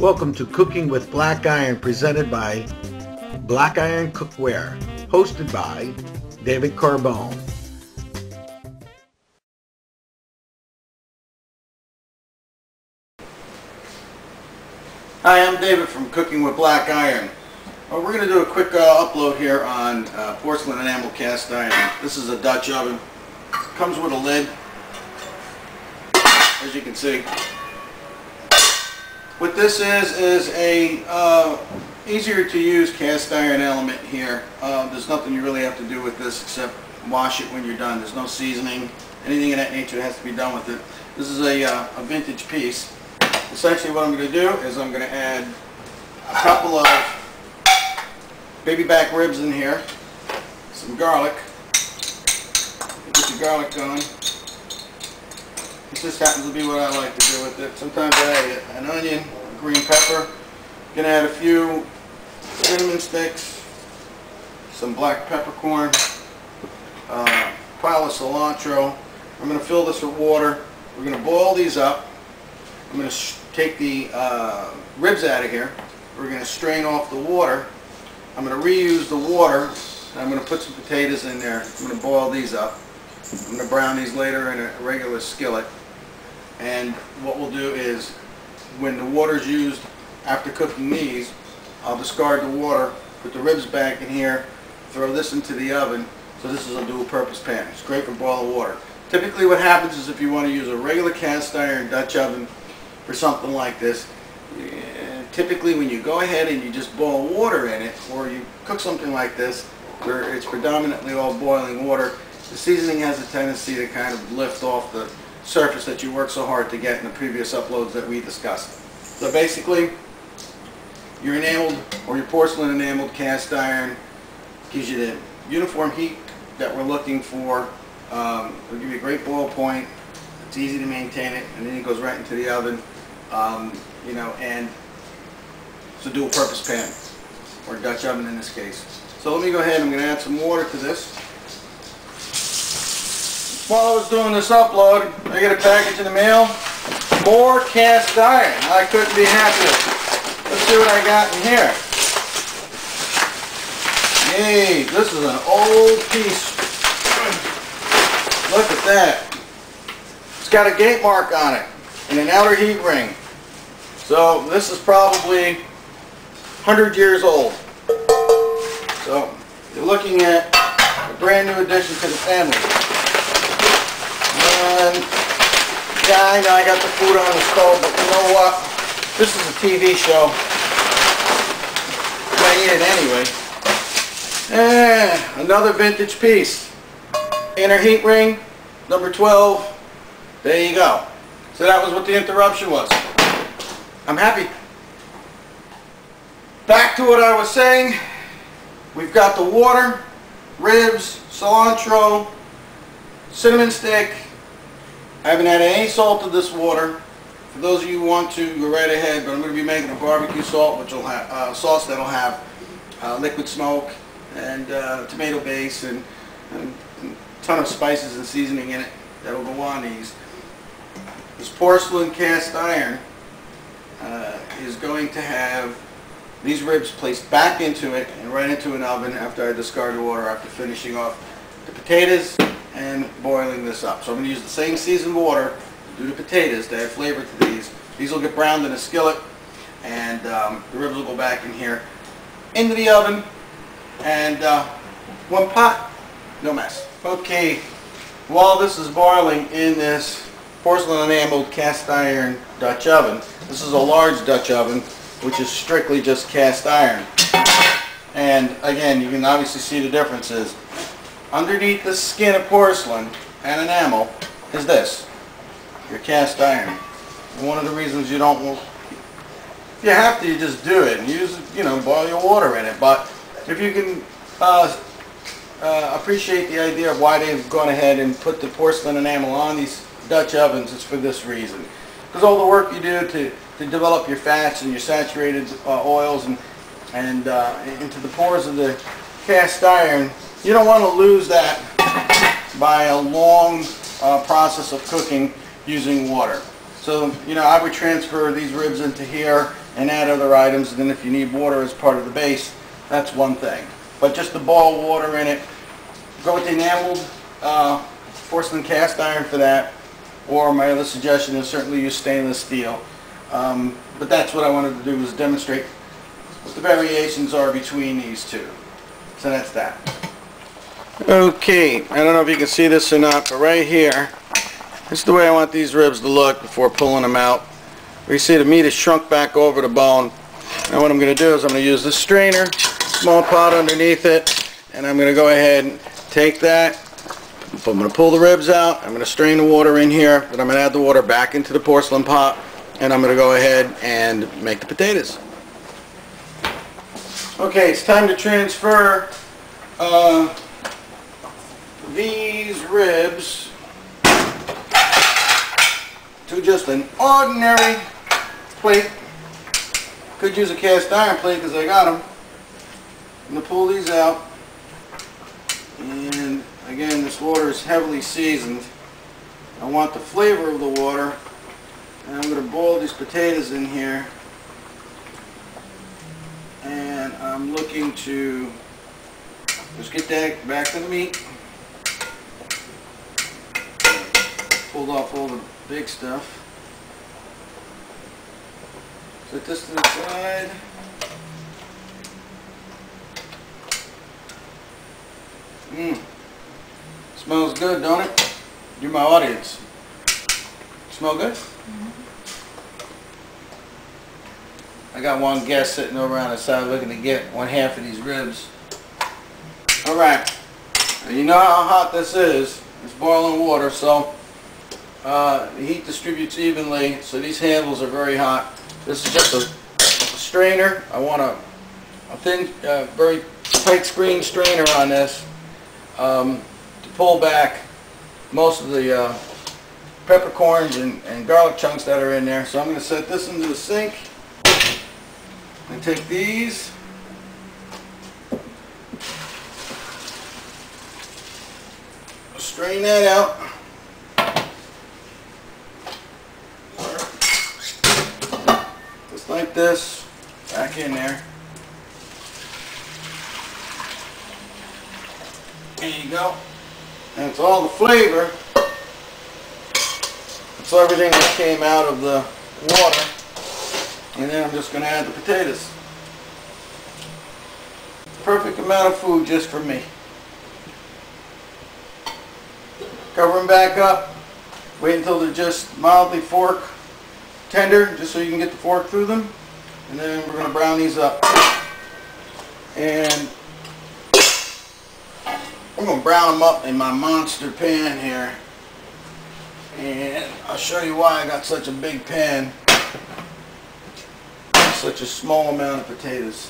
Welcome to Cooking with Black Iron, presented by Black Iron Cookware, hosted by David Carbone. Hi, I'm David from Cooking with Black Iron. We're going to do a quick upload here on porcelain enamel cast iron. This is a Dutch oven. Comes with a lid, as you can see. What this is a easier to use cast iron element here. There's nothing you really have to do with this except wash it when you're done. There's no seasoning, anything of that nature has to be done with it. This is a vintage piece. Essentially what I'm going to do is I'm going to add a couple of baby back ribs in here, some garlic. Get your garlic going. This just happens to be what I like to do with it. Sometimes I add an onion, green pepper. I'm going to add a few cinnamon sticks, some black peppercorn, pile of cilantro. I'm going to fill this with water. We're going to boil these up. I'm going to take the ribs out of here. We're going to strain off the water. I'm going to reuse the water. I'm going to put some potatoes in there. I'm going to boil these up. I'm going to brown these later in a regular skillet. And what we'll do is, when the water's used after cooking these, I'll discard the water, put the ribs back in here, throw this into the oven. So this is a dual purpose pan. It's great for boiled water. Typically what happens is if you want to use a regular cast iron Dutch oven for something like this, typically when you go ahead and you just boil water in it, or you cook something like this where it's predominantly all boiling water, the seasoning has a tendency to kind of lift off the surface that you worked so hard to get in the previous uploads that we discussed. So basically, your enameled or your porcelain enameled cast iron gives you the uniform heat that we're looking for. It'll give you a great boil point. It's easy to maintain it, and then it goes right into the oven. You know, and it's a dual purpose pan, or Dutch oven in this case. So let me go ahead, I'm going to add some water to this. While I was doing this upload, I get a package in the mail. More cast iron. I couldn't be happier. Let's see what I got in here. Hey, this is an old piece. Look at that. It's got a gate mark on it and an outer heat ring. So this is probably 100 years old. So you're looking at a brand new addition to the family. And yeah, I know I got the food on the stove, but you know what? This is a TV show. I eat it anyway. And another vintage piece. Inner heat ring, number 12. There you go. So that was what the interruption was. I'm happy. Back to what I was saying. We've got the water, ribs, cilantro, cinnamon stick. I haven't added any salt to this water. For those of you who want to, go right ahead, but I'm going to be making a barbecue salt, which will have sauce that'll have liquid smoke and tomato base and a ton of spices and seasoning in it that'll go on these. This porcelain cast iron is going to have these ribs placed back into it and right into an oven after I discard the water, after finishing off the potatoes and boiling this up. So I'm going to use the same seasoned water to do the potatoes to add flavor to these. These will get browned in a skillet, and the ribs will go back in here into the oven, and one pot, no mess. Okay, while this is boiling in this porcelain enameled cast iron Dutch oven, this is a large Dutch oven which is strictly just cast iron, and again you can obviously see the differences. Underneath the skin of porcelain and enamel is this, your cast iron. And one of the reasons you don't, if you have to, you just do it and use, you know, boil your water in it. But if you can appreciate the idea of why they've gone ahead and put the porcelain enamel on these Dutch ovens, it's for this reason. Because all the work you do to develop your fats and your saturated oils and into the pores of the cast iron, you don't want to lose that by a long process of cooking using water. So, you know, I would transfer these ribs into here and add other items, and then if you need water as part of the base, that's one thing. But just to boil water in it, go with the enameled porcelain cast iron for that, or my other suggestion is certainly use stainless steel. But that's what I wanted to do, was demonstrate what the variations are between these two. So that's that. Okay, I don't know if you can see this or not, but right here, this is the way I want these ribs to look before pulling them out. Where you see the meat is shrunk back over the bone. And what I'm going to do is I'm going to use this strainer, small pot underneath it, and I'm going to go ahead and take that. I'm going to pull the ribs out. I'm going to strain the water in here, but I'm going to add the water back into the porcelain pot, and I'm going to go ahead and make the potatoes. Okay, it's time to transfer these ribs to just an ordinary plate. Could use a cast iron plate because I got them. I'm going to pull these out, and again, this water is heavily seasoned. I want the flavor of the water, and I'm going to boil these potatoes in here, and I'm looking to just get that back to the meat. Pulled off all the big stuff. Set this to the side. Smells good, don't it? You're my audience. Smell good? I got one guest sitting over on the side looking to get one half of these ribs. Alright. You know how hot this is. It's boiling water, so the heat distributes evenly, so these handles are very hot. This is just a strainer. I want a thin, very tight screen strainer on this to pull back most of the peppercorns and garlic chunks that are in there. So I'm going to set this into the sink and take these. Strain that out. Just like this, back in there. There you go. And it's all the flavor. It's everything that came out of the water. And then I'm just going to add the potatoes. Perfect amount of food just for me. Cover them back up. Wait until they're just mildly fork tender, just so you can get the fork through them. And then we're going to brown these up. And I'm going to brown them up in my monster pan here. And I'll show you why I got such a big pan. Such a small amount of potatoes.